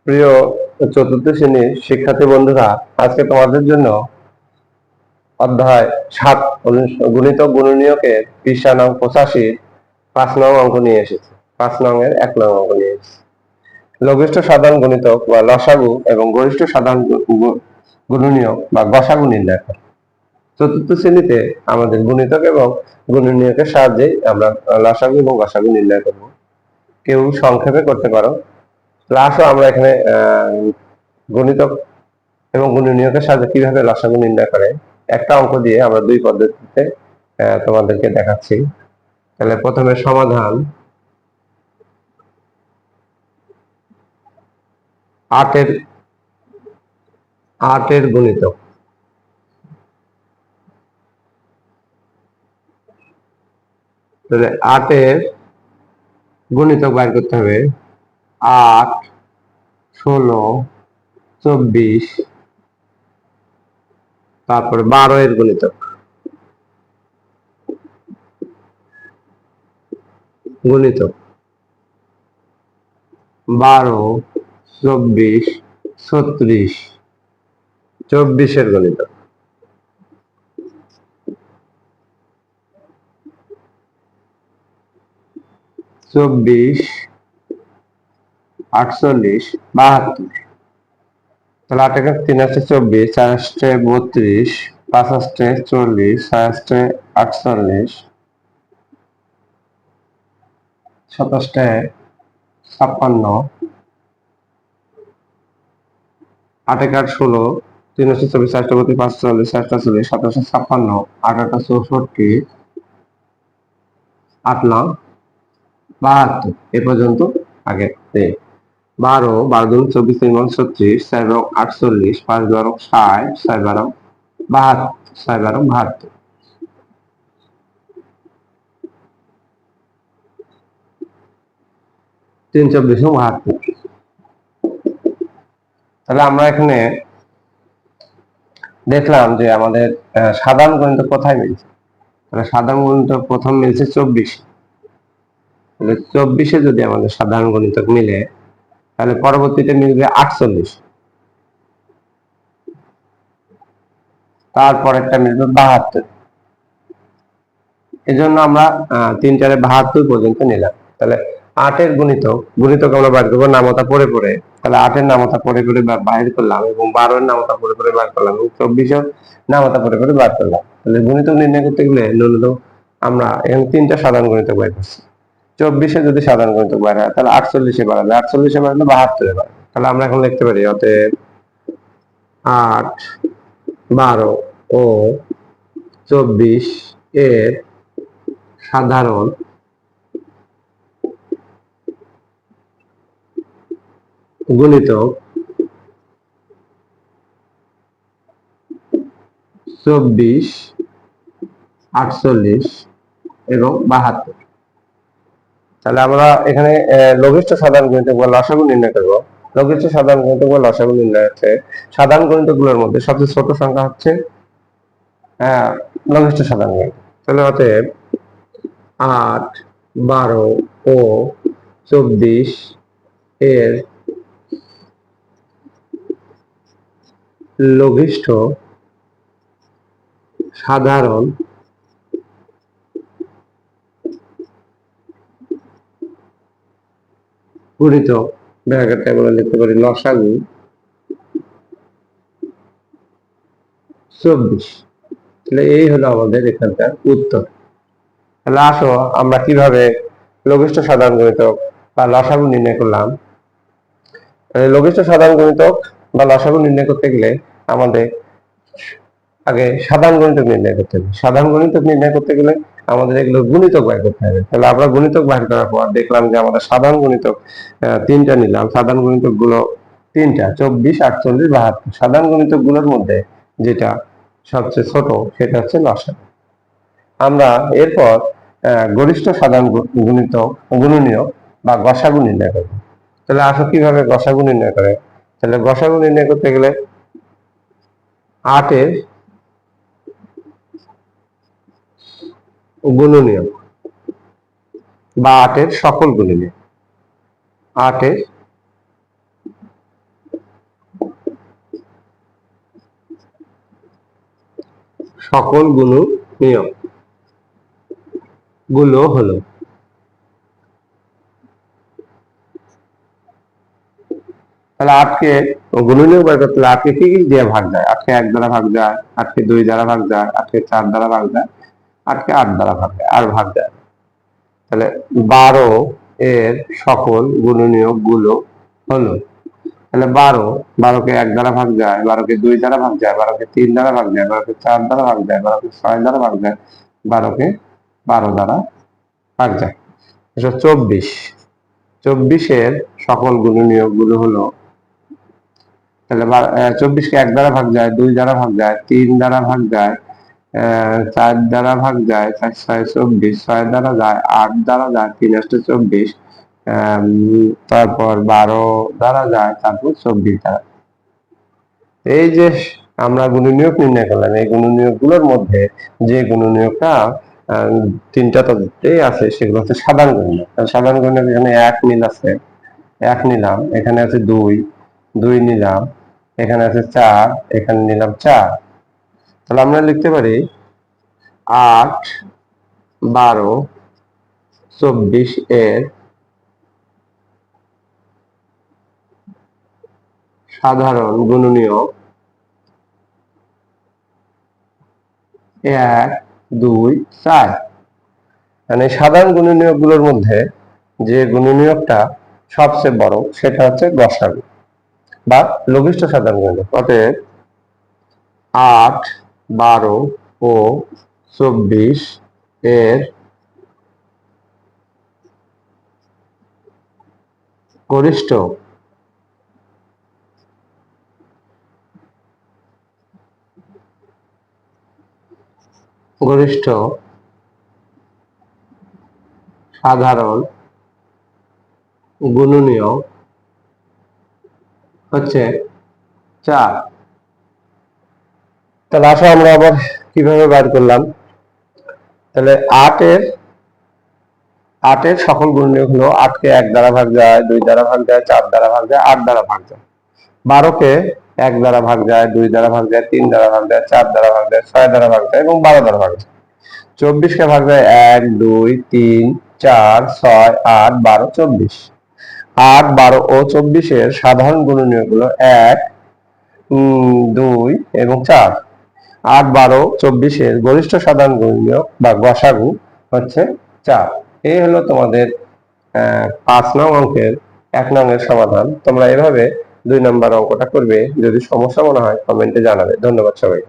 প্রিয় চতুর্থ শ্রেণীর শিক্ষার্থী বন্ধুরা, আজকে তোমাদের জন্য অধ্যায় 7 গুণিতক গুণনীয়কে পৃষ্ঠা নং 85 5 নং অঙ্ক নিয়ে এসেছি। 5 নং এর 1 নং অঙ্ক নিয়ে এসেছি। লঘিষ্ঠ সাধারণ গুণিতক বা লসাগু এবং গরিষ্ঠ সাধারণ গুণনীয়ক বা গসাগু নির্ণয় করা। চতুর্থ শ্রেণীতে আমাদের গুণিতক এবং গুণনীয়কের সাহায্যে আমরা লসাগু এবং গসাগু নির্ণয় করব। কেউ সংক্ষেপে করতে পারো। প্লাসও আমরা এখানে গণিতক এবং গুণনীয়কের সাহায্যে কিভাবে লসাগু নির্ণয় করে একটা অঙ্ক দিয়ে আমরা দুই পদ্ধতিতে তোমাদেরকে দেখাচ্ছি। তাহলে প্রথমে সমাধান 8 এর গুণিতক। তাহলে 8 এর গুণিতক বাইর করতে হবে। 8, 16, 24, তারপরে 12 এর গুণিতক। গুণিতক 12, 24, 36, 24 এর গুণিতক। চব্বিশ, 48, 72। তাহলে 8 একে 3 আসছে 24, 4 আসছে 32, 5 আসছে 40, 6 আসছে 48, 27 56, 8 একে 8 16, 3 আসছে 24, 4 32, 5 40, 6 40, 27 56, 8 64, 8 9 72 এ পর্যন্ত আগে 12, 12 দুগুণ 24, 3 গুণ 36, 4 বারো 48, 5 বারো 60, 6 বারো 72, 6 বারো 72। 3 24 72। তাহলে আমরা এখানে দেখলাম যে আমাদের সাধারণ গণিত কোথায় মিলছে। তাহলে সাধারণ গণিত প্রথম মিলছে 24। তাহলে 24-এ যদি আমাদের সাধারণ গণিতক মিলে, তাহলে পরবর্তীতে মিলবে 48, তারপরেরটা মিলবে 72। এজন্য আমরা 3 4 72 পর্যন্ত নিলাম। তাহলে 8 এর গুণিতক আমরা বার করবো নামতা পড়ে পড়ে। তাহলে 8 এর নামতা পড়ে পড়ে বাইর করলাম এবং 12 এর নামতা পড়ে পড়ে বার করলাম এবং 24 এর নামতা পড়ে পড়ে বার করলাম। তাহলে গুণিতক নির্ণয় করতে গেলে ন্যূনতম আমরা এখানে 3টা সাধারণ গুণিতক বাইর করছি। 24-এ যদি সাধারণ গুণিতক বাইর হয় তাহলে 48-এ বাড়াবে, 48-এ বাড়ালে 72-এ বাড়াবে। তাহলে আমরা এখন লিখতে পারি অতএব 8, 12 ও 24 এর সাধারণ গুণিতক 24, 48 এবং 72। তাহলে আমরা এখানে লঘিষ্ঠ সাধারণ গুণিতক বা লসাগু নির্ণয় করব। লঘিষ্ঠ সাধারণ গুণিতক বা লসাগু নির্ণয় হচ্ছে সাধারণ গুণিতকগুলোর মধ্যে সবচেয়ে ছোট সংখ্যা হচ্ছে লঘিষ্ঠ সাধারণ গুণিতক। তাহলে অতএব 8, 12 ও 24 এর লঘিষ্ঠ সাধারণ গুণিতক ব্র্যাকেটে আমরা লিখতে পারি লসাগু 24। তাহলে এই হলো আমাদের এখানকার উত্তর। তাহলে আসো আমরা কিভাবে লঘিষ্ঠ সাধারণ গুণিতক বা লসাগু নির্ণয় করলাম। লঘিষ্ঠ সাধারণ গুণিতক বা লসাগু নির্ণয় করতে গেলে আমাদের আগে সাধারণ গণিতক নির্ণয় করতে হবে। সাধারণ গণিতক নির্ণয় করতে গেলে আমাদের এগুলো গুণিতক বাইর করতে হবে। তাহলে আমরা গুণিতক বাইর করার পর দেখলাম যে আমাদের সাধারণ গণিতক 3টা নিলাম। সাধারণ গণিতক গুলো 3টা 24, 48, 72। সাধারণ গণিতক গুলোর মধ্যে যেটা সবচেয়ে ছোট সেটা হচ্ছে লসাগু। আমরা এরপর গরিষ্ঠ সাধারণ গুণনীয়ক বা গসাগু নির্ণয় করব। তাহলে আসো কিভাবে গসাগু নির্ণয় করে। তাহলে গসাগু নির্ণয় করতে গেলে 8 এর গুণনীয়ক বা 8 এর সকল গুণনীয়ক। 8 এর সকল গুণনীয়ক গুলো হলো, তাহলে 8কে গুণনীয়ক বের করতে হলে 8কে কি কি দিয়ে ভাগ যায়? 8কে 1 দ্বারা ভাগ যায়, 8কে 2 দ্বারা ভাগ যায়, 8কে 4 দ্বারা ভাগ যায়, 8কে 8 দ্বারা ভাগ যায়, আর ভাগ যায়। তাহলে 12 এর সকল গুণনীয়ক গুলো হলো, তাহলে 12কে 1 দ্বারা ভাগ যায়, 12কে 2 দ্বারা ভাগ যায়, 12কে 3 দ্বারা ভাগ যায়, 12কে 4 দ্বারা ভাগ যায়, 12কে 6 দ্বারা ভাগ যায়, 12কে 12 দ্বারা ভাগ যায়। 24 এর সকল গুণনীয়ক গুলো হলো, তাহলে 24কে 1 দ্বারা ভাগ যায়, 2 দ্বারা ভাগ যায়, 3 দ্বারা ভাগ যায়, 4 দ্বারা ভাগ যায়, 4 6 24, 6 দ্বারা যায়, 8 দ্বারা যায়, 3 8 24, তারপর 12 দ্বারা যায়, তারপর 24 দ্বারা। এই যে আমরা গুণনীয়ক নির্ণয় করলাম, এই গুণনীয়ক গুলোর মধ্যে যে গুণনীয়কটা 3টা তত্ত্বেই আছে সেগুলো হচ্ছে সাধারণ গুণনীয়ক। সাধারণ গুণনীয়ক এখানে 1 মিল আছে, 1 নিলাম, এখানে আছে 2 নিলাম, এখানে আছে 4, এখানে নিলাম 4। তাহলে আমরা লিখতে পারি 8 12 24 এর সাধারণ গুণনীয়ক 1 2 4। মানে সাধারণ গুণনীয়ক গুলোর মধ্যে যে গুণনীয়কটা সবচেয়ে বড় সেটা হচ্ছে গসাগু বা লঘিষ্ঠ সাধারণ গুণনীয়ক। অতএব 8 12 ও 24 এর গরিষ্ঠ সাধারণ গুণনীয়ক হচ্ছে 4। তাহলে আসো আমরা আবার কিভাবে বার করলাম। তাহলে 8 এর সকল গুণনীয়ক হলো 8কে 1 দ্বারা ভাগ যায়, 2 দ্বারা ভাগ যায়, 4 দ্বারা ভাগ যায়, 8 দ্বারা ভাগ যায়। 12কে 1 দ্বারা ভাগ যায়, 2 দ্বারা ভাগ যায়, 3 দ্বারা ভাগ যায়, 4 দ্বারা ভাগ যায়, 6 দ্বারা ভাগ যায় এবং 12 দ্বারা ভাগ যায়। 24কে ভাগ যায় 1 2 3 4 6 8 12 24। 8 12 ও 24 এর সাধারণ গুণনীয়ক হলো 1 2 এবং 4। 8 12 24 এর গরিষ্ঠ সাধারণ গুণনীয়ক বা গসাগু হচ্ছে 4। এই হলো তোমাদের 5 নং অঙ্কের 1 নং এর সমাধান। তোমরা এভাবে 2 নম্বর অঙ্কটা করবে। যদি সমস্যা মনে হয় কমেন্টে জানাবে। ধন্যবাদ সবাই।